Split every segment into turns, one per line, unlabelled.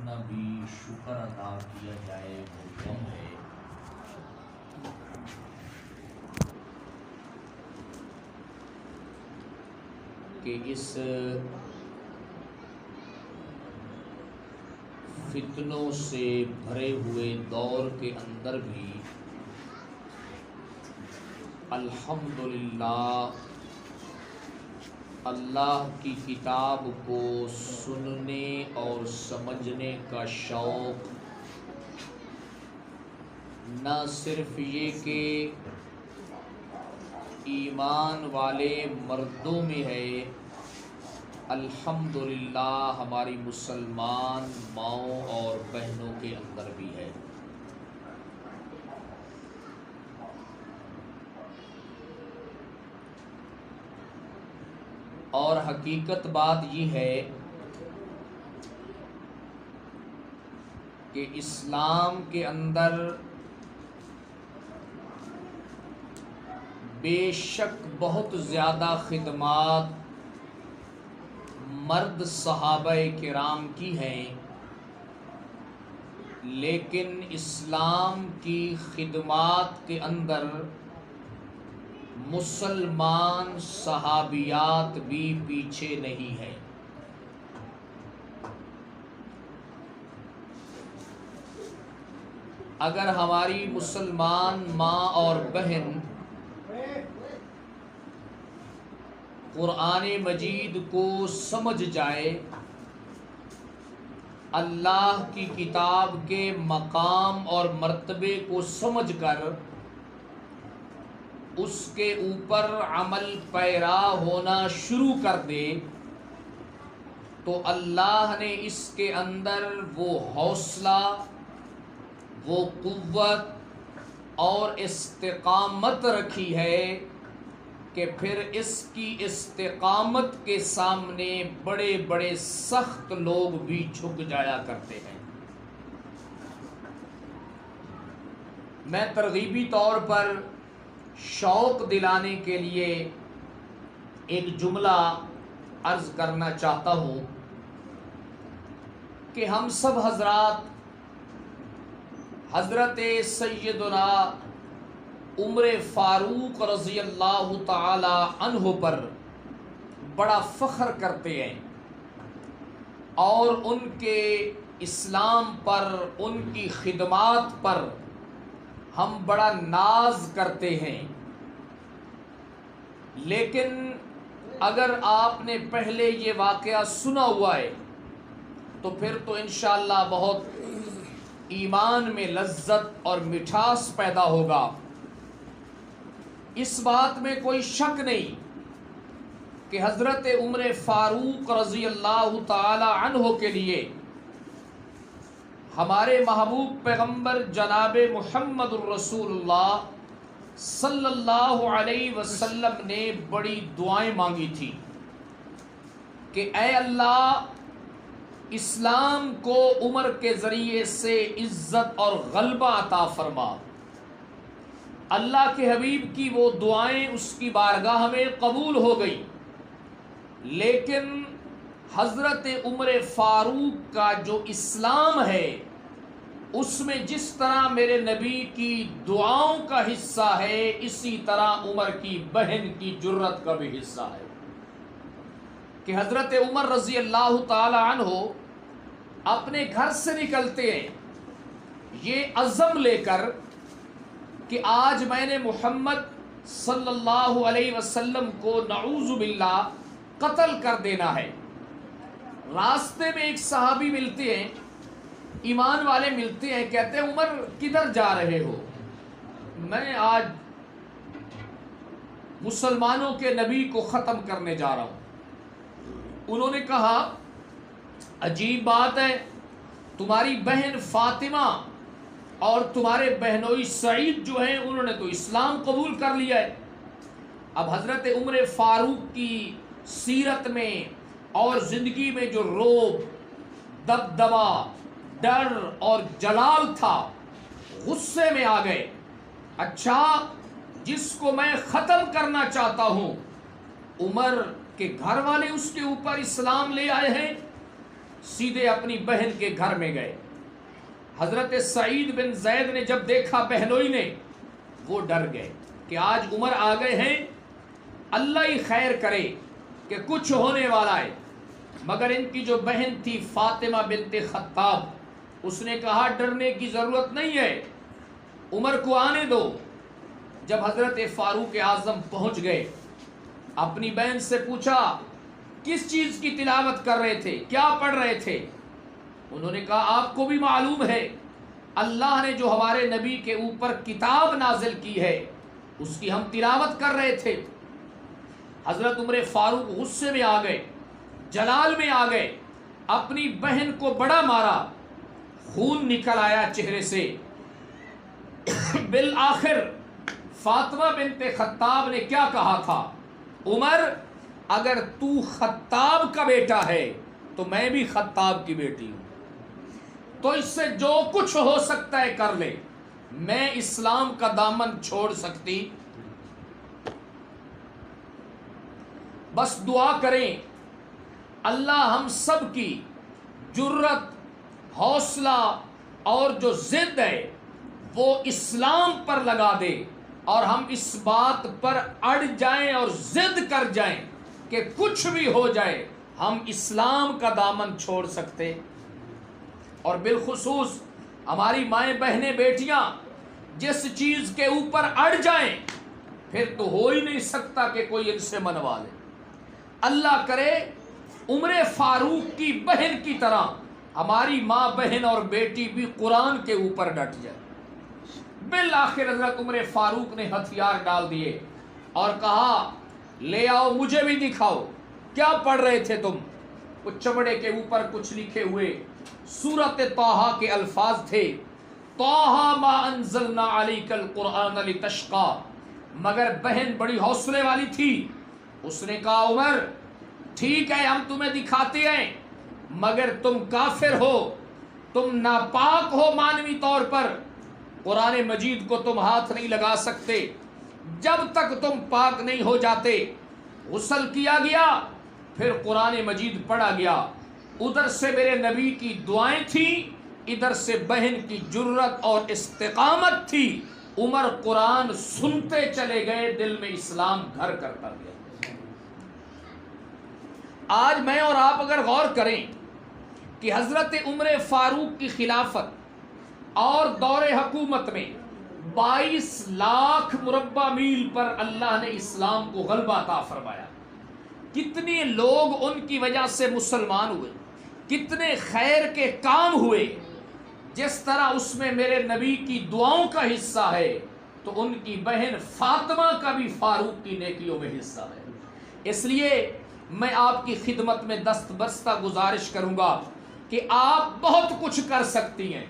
جتنا بھی شکر ادا کیا جائے وہ کم ہے۔ کہ اس فتنوں سے بھرے ہوئے دور کے اندر بھی الحمدللہ اللہ کی کتاب کو سننے اور سمجھنے کا شوق نہ صرف یہ کہ ایمان والے مردوں میں ہے، الحمدللہ ہماری مسلمان ماؤں اور بہنوں کے اندر بھی ہے۔ اور حقیقت بات یہ ہے کہ اسلام کے اندر بے شک بہت زیادہ خدمات مرد صحابہ کرام کی ہیں، لیکن اسلام کی خدمات کے اندر مسلمان صحابیات بھی پیچھے نہیں ہیں۔ اگر ہماری مسلمان ماں اور بہن قرآن مجید کو سمجھ جائے، اللہ کی کتاب کے مقام اور مرتبے کو سمجھ کر اس کے اوپر عمل پیرا ہونا شروع کر دے، تو اللہ نے اس کے اندر وہ حوصلہ، وہ قوت اور استقامت رکھی ہے کہ پھر اس کی استقامت کے سامنے بڑے بڑے سخت لوگ بھی جھک جایا کرتے ہیں۔ میں ترغیبی طور پر شوق دلانے کے لیے ایک جملہ عرض کرنا چاہتا ہوں کہ ہم سب حضرات حضرت سیدنا عمر فاروق رضی اللہ تعالی عنہ پر بڑا فخر کرتے ہیں، اور ان کے اسلام پر، ان کی خدمات پر ہم بڑا ناز کرتے ہیں۔ لیکن اگر آپ نے پہلے یہ واقعہ سنا ہوا ہے تو پھر تو انشاءاللہ بہت ایمان میں لذت اور مٹھاس پیدا ہوگا۔ اس بات میں کوئی شک نہیں کہ حضرت عمر فاروق رضی اللہ تعالی عنہ کے لیے ہمارے محبوب پیغمبر جناب محمد الرسول اللہ صلی اللہ علیہ وسلم نے بڑی دعائیں مانگی تھی کہ اے اللہ، اسلام کو عمر کے ذریعے سے عزت اور غلبہ عطا فرما۔ اللہ کے حبیب کی وہ دعائیں اس کی بارگاہ میں قبول ہو گئی، لیکن حضرت عمر فاروق کا جو اسلام ہے اس میں جس طرح میرے نبی کی دعاؤں کا حصہ ہے، اسی طرح عمر کی بہن کی جرت کا بھی حصہ ہے کہ حضرت عمر رضی اللہ تعالی عنہ اپنے گھر سے نکلتے ہیں یہ عزم لے کر کہ آج میں نے محمد صلی اللہ علیہ وسلم کو نعوذ باللہ قتل کر دینا ہے۔ راستے میں ایک صحابی ملتے ہیں، ایمان والے ملتے ہیں، کہتے ہیں عمر کدھر جا رہے ہو؟ میں آج مسلمانوں کے نبی کو ختم کرنے جا رہا ہوں۔ انہوں نے کہا عجیب بات ہے، تمہاری بہن فاطمہ اور تمہارے بہنوئی سعید جو ہیں انہوں نے تو اسلام قبول کر لیا ہے۔ اب حضرت عمر فاروق کی سیرت میں اور زندگی میں جو رعب، دبدبا، ڈر اور جلال تھا، غصے میں آ گئے۔ اچھا، جس کو میں ختم کرنا چاہتا ہوں، عمر کے گھر والے اس کے اوپر اسلام لے آئے ہیں، سیدھے اپنی بہن کے گھر میں گئے. حضرت سعید بن زید نے جب دیکھا بہنوئی نے، وہ ڈر گئے کہ آج عمر آ گئے ہیں، اللہ ہی خیر کرے کہ کچھ ہونے والا ہے. مگر ان کی جو بہن تھی فاطمہ بنت خطاب، اس نے کہا ڈرنے کی ضرورت نہیں ہے، عمر کو آنے دو. جب حضرت فاروق اعظم پہنچ گئے، اپنی بہن سے پوچھا کس چیز کی تلاوت کر رہے تھے، کیا پڑھ رہے تھے؟ انہوں نے کہا آپ کو بھی معلوم ہے اللہ نے جو ہمارے نبی کے اوپر کتاب نازل کی ہے اس کی ہم تلاوت کر رہے تھے. حضرت عمر فاروق غصے میں آ گئے، جلال میں آ گئے، اپنی بہن کو بڑا مارا، خون نکل آیا چہرے سے. بالآخر فاطمہ بنت خطاب نے کیا کہا تھا، عمر اگر تو خطاب کا بیٹا ہے تو میں بھی خطاب کی بیٹی ہوں، تو اس سے جو کچھ ہو سکتا ہے کر لے، میں اسلام کا دامن چھوڑ سکتی. بس دعا کریں اللہ ہم سب کی جرت، حوصلہ اور جو ضد ہے وہ اسلام پر لگا دے، اور ہم اس بات پر اڑ جائیں اور ضد کر جائیں کہ کچھ بھی ہو جائے ہم اسلام کا دامن چھوڑ سکتے. اور بالخصوص ہماری مائیں بہنیں بیٹیاں جس چیز کے اوپر اڑ جائیں پھر تو ہو ہی نہیں سکتا کہ کوئی ان سے منوا لے. اللہ کرے عمر فاروق کی بہن کی طرح ہماری ماں بہن اور بیٹی بھی قرآن کے اوپر ڈٹ جائے. بالآخر حضرت عمر فاروق نے ہتھیار ڈال دیے اور کہا لے آؤ مجھے بھی دکھاؤ کیا پڑھ رہے تھے تم. وہ چمڑے کے اوپر کچھ لکھے ہوئے سورۃ طٰہٰ کے الفاظ تھے، طٰہٰ ما انزلنا علیک القرآن لتشقی. مگر بہن بڑی حوصلے والی تھی، اس نے کہا عمر ٹھیک ہے ہم تمہیں دکھاتے ہیں، مگر تم کافر ہو، تم ناپاک ہو مانوی طور پر، قرآن مجید کو تم ہاتھ نہیں لگا سکتے جب تک تم پاک نہیں ہو جاتے. غسل کیا گیا، پھر قرآن مجید پڑھا گیا. ادھر سے میرے نبی کی دعائیں تھیں، ادھر سے بہن کی جرت اور استقامت تھی. عمر قرآن سنتے چلے گئے، دل میں اسلام گھر کرتا گیا. آج میں اور آپ اگر غور کریں کہ حضرت عمر فاروق کی خلافت اور دور حکومت میں 22 لاکھ مربع میل پر اللہ نے اسلام کو غلبہ عطا فرمایا، کتنے لوگ ان کی وجہ سے مسلمان ہوئے، کتنے خیر کے کام ہوئے. جس طرح اس میں میرے نبی کی دعاؤں کا حصہ ہے تو ان کی بہن فاطمہ کا بھی فاروق کی نیکیوں میں حصہ ہے. اس لیے میں آپ کی خدمت میں دست بستہ گزارش کروں گا کہ آپ بہت کچھ کر سکتی ہیں.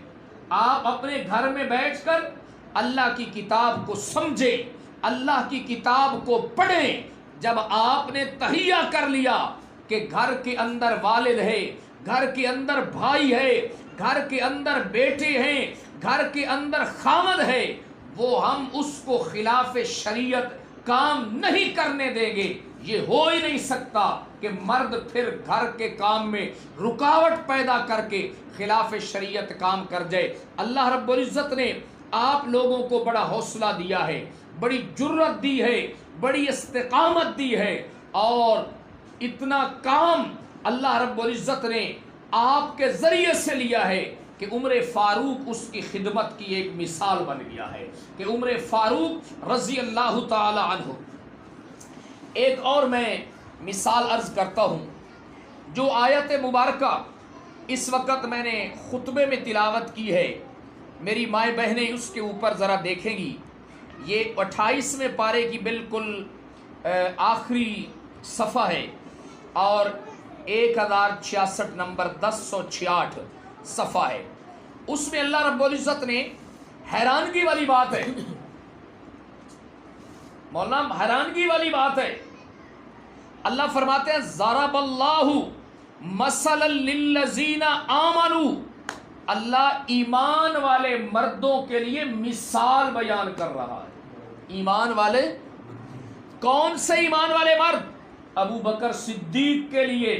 آپ اپنے گھر میں بیٹھ کر اللہ کی کتاب کو سمجھیں، اللہ کی کتاب کو پڑھیں. جب آپ نے تہیہ کر لیا کہ گھر کے اندر والد ہے، گھر کے اندر بھائی ہے، گھر کے اندر بیٹے ہیں، گھر کے اندر خامد ہے، وہ ہم اس کو خلاف شریعت کام نہیں کرنے دیں گے. یہ ہو ہی نہیں سکتا کہ مرد پھر گھر کے کام میں رکاوٹ پیدا کر کے خلاف شریعت کام کر جائے. اللہ رب العزت نے آپ لوگوں کو بڑا حوصلہ دیا ہے، بڑی جرت دی ہے، بڑی استقامت دی ہے، اور اتنا کام اللہ رب العزت نے آپ کے ذریعے سے لیا ہے کہ عمر فاروق اس کی خدمت کی ایک مثال بن گیا ہے کہ عمر فاروق رضی اللہ تعالی عنہ. ایک اور میں مثال عرض کرتا ہوں. جو آیت مبارکہ اس وقت میں نے خطبے میں تلاوت کی ہے، میری مائیں بہنیں اس کے اوپر ذرا دیکھیں گی. یہ 28ویں پارے کی بالکل آخری صفحہ ہے اور 1066 نمبر 1066 صفحہ ہے. اس میں اللہ رب العزت نے حیرانگی والی بات ہے، مولانا حیرانگی والی بات ہے. اللہ فرماتے ہیں ضرب اللہ مثلا للذین آمنوا. اللہ ایمان والے مردوں کے لیے مثال بیان کر رہا ہے. ایمان والے کون سے ایمان والے مرد؟ ابو بکر صدیق کے لیے،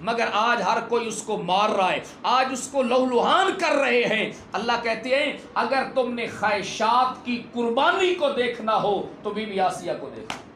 مگر آج ہر کوئی اس کو مار رہا ہے، آج اس کو لہولہان کر رہے ہیں۔ اللہ کہتے ہیں اگر تم نے خواہشات کی قربانی کو دیکھنا ہو تو بی بی آسیہ کو دیکھو۔